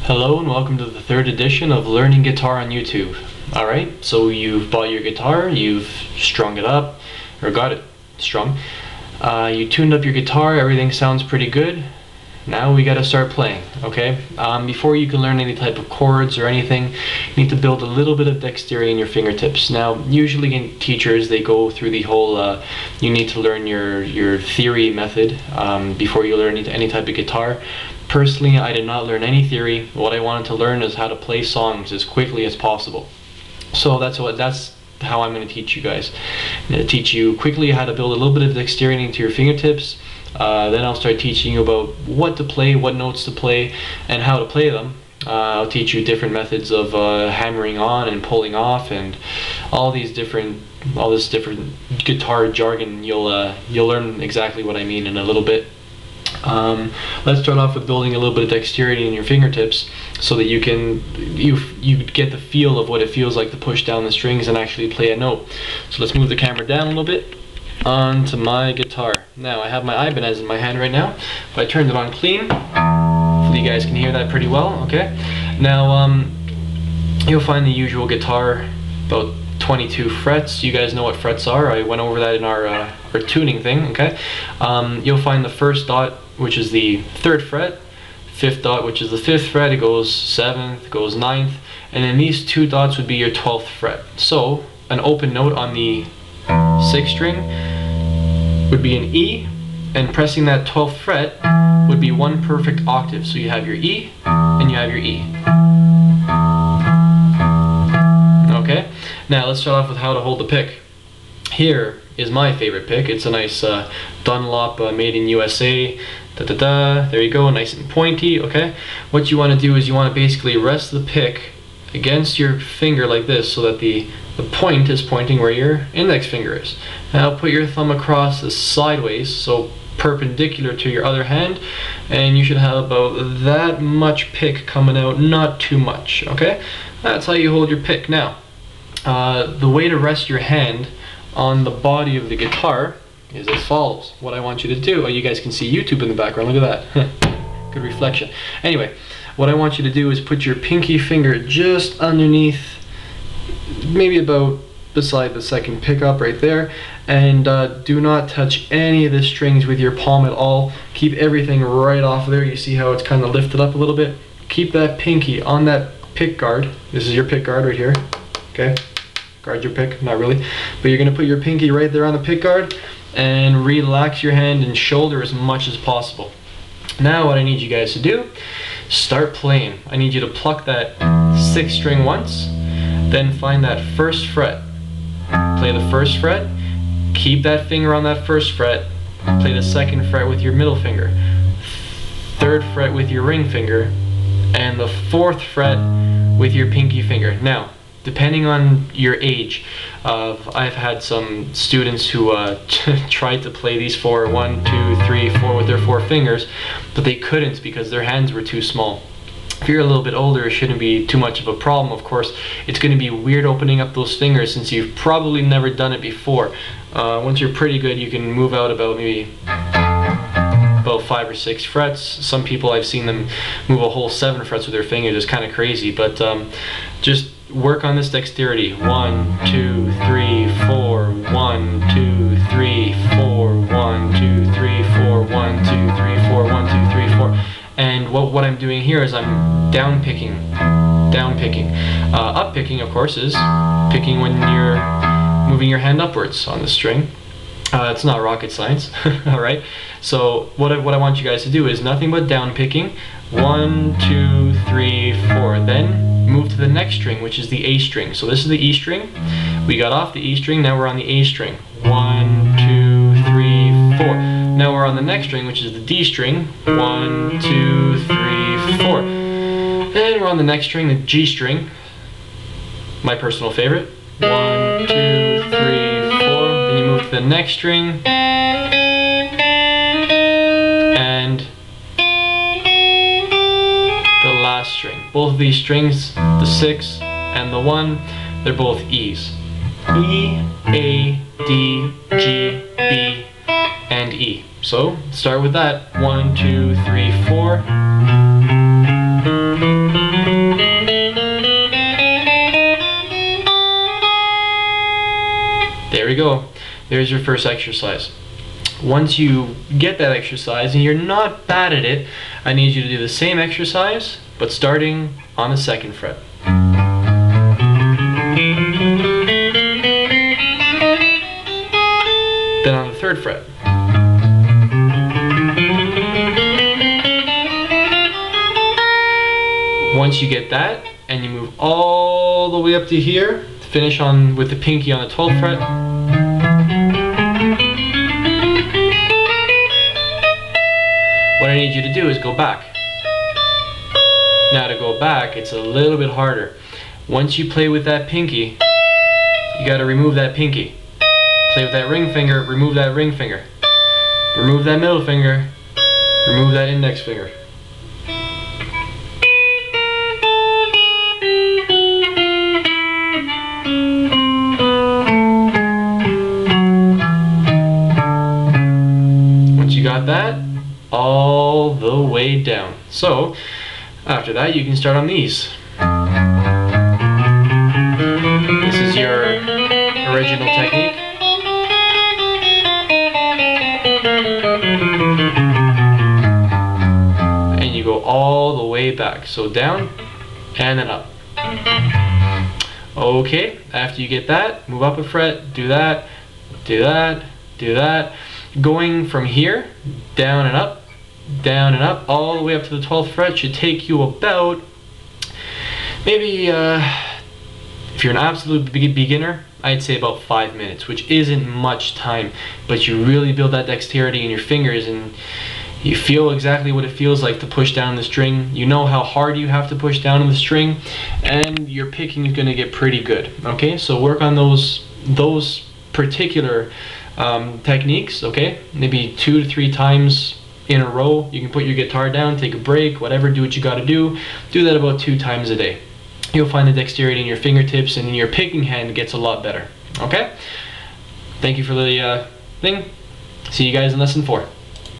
Hello and welcome to the third edition of Learning Guitar on YouTube. Alright, so you've bought your guitar, you've strung it up, or got it strung. You tuned up your guitar, everything sounds pretty good. Now we gotta start playing, okay? Before you can learn any type of chords or anything, you need to build a little bit of dexterity in your fingertips. Now, usually in teachers, they go through the whole, you need to learn your theory method before you learn any type of guitar. Personally, I did not learn any theory. What I wanted to learn is how to play songs as quickly as possible. So that's how I'm going to teach you guys. I'm going to teach you quickly how to build a little bit of dexterity into your fingertips. Then I'll start teaching you about what to play, what notes to play, and how to play them. I'll teach you different methods of hammering on and pulling off, and all this different guitar jargon. You'll learn exactly what I mean in a little bit. Let's start off with building a little bit of dexterity in your fingertips so that you get the feel of what it feels like to push down the strings and actually play a note. So let's move the camera down a little bit onto my guitar. Now I have my Ibanez in my hand right now, but I turned it on clean. Hopefully you guys can hear that pretty well, okay? Now you'll find the usual guitar, about 22 frets. You guys know what frets are. I went over that in our tuning thing, okay? You'll find the first dot, which is the 3rd fret, 5th dot, which is the 5th fret, it goes 7th, goes 9th, and then these 2 dots would be your 12th fret. So an open note on the 6th string would be an E, and pressing that 12th fret would be one perfect octave. So you have your E and you have your E. Okay, now let's start off with how to hold the pick. Here is my favorite pick. It's a nice Dunlop made in USA. There you go, nice and pointy. Okay, what you want to do is you want to basically rest the pick against your finger like this, so that the point is pointing where your index finger is. Now put your thumb across this sideways, so perpendicular to your other hand, and you should have about that much pick coming out, not too much. Okay, that's how you hold your pick. Now the way to rest your hand on the body of the guitar is as follows. What I want you to do, oh, you guys can see YouTube in the background, look at that. Good reflection. Anyway, what I want you to do is put your pinky finger just underneath, maybe about beside the 2nd pickup right there, and do not touch any of the strings with your palm at all. Keep everything right off there. You see how it's kind of lifted up a little bit? Keep that pinky on that pick guard. This is your pick guard right here, okay? Guard your pick, not really, but you're gonna put your pinky right there on the pick guard and relax your hand and shoulder as much as possible. Now what I need you guys to do, start playing. I need you to pluck that 6th string once, then find that 1st fret. Play the 1st fret, keep that finger on that 1st fret, play the 2nd fret with your middle finger, 3rd fret with your ring finger, and the 4th fret with your pinky finger. Now, depending on your age, I've had some students who tried to play these 4, 1, 2, 3, 4 with their 4 fingers, but they couldn't because their hands were too small. If you're a little bit older, it shouldn't be too much of a problem. Of course, it's going to be weird opening up those fingers since you've probably never done it before. Once you're pretty good, you can move out about maybe about 5 or 6 frets. Some people, I've seen them move a whole 7 frets with their fingers. It's kind of crazy, but just work on this dexterity. 1, 2, 3, 4, 1, 2, 3, 4, 1, 2, 3, 4, 1, 2, 3, 4, 1, 2, 3, 4. And what I'm doing here is I'm down picking. Up picking, of course, is picking when you're moving your hand upwards on the string. It's not rocket science. Alright, so what I want you guys to do is nothing but down picking. 1, 2, 3, 4. Then move to the next string, which is the A string. So this is the E string. We got off the E string, now we're on the A string. 1, 2, 3, 4. Now we're on the next string, which is the D string. 1, 2, 3, 4. And we're on the next string, the G string. My personal favorite. 1, 2, 3, 4. Then you move to the next string. And the last string. Both of these strings, the 6 and the 1, they're both E's. E, A, D, G, B, and E. So start with that. 1, 2, 3, 4. there's your first exercise. Once you get that exercise and you're not bad at it, I need you to do the same exercise, but starting on the 2nd fret. Then on the 3rd fret. Once you get that, and you move all the way up to here, finish on with the pinky on the 12th fret. What I need you to do is go back. Now to go back, it's a little bit harder. Once you play with that pinky, you gotta remove that pinky. Play with that ring finger, remove that ring finger. Remove that middle finger, remove that index finger. Once you got that, all the way down. So, after that you can start on these. This is your original technique. And you go all the way back. So down and then up. Okay, after you get that, move up a fret, do that, do that, do that. Going from here, down and up, all the way up to the 12th fret should take you about, maybe, if you're an absolute beginner, I'd say about 5 minutes, which isn't much time, but you really build that dexterity in your fingers and you feel exactly what it feels like to push down the string. You know how hard you have to push down on the string, and your picking is going to get pretty good. Okay, so work on those particular techniques. Okay, maybe 2 to 3 times in a row. You can put your guitar down, take a break, whatever, do what you got to do. Do that about 2 times a day. You'll find the dexterity in your fingertips and your picking hand gets a lot better. Okay, thank you for the thing. See you guys in lesson 4.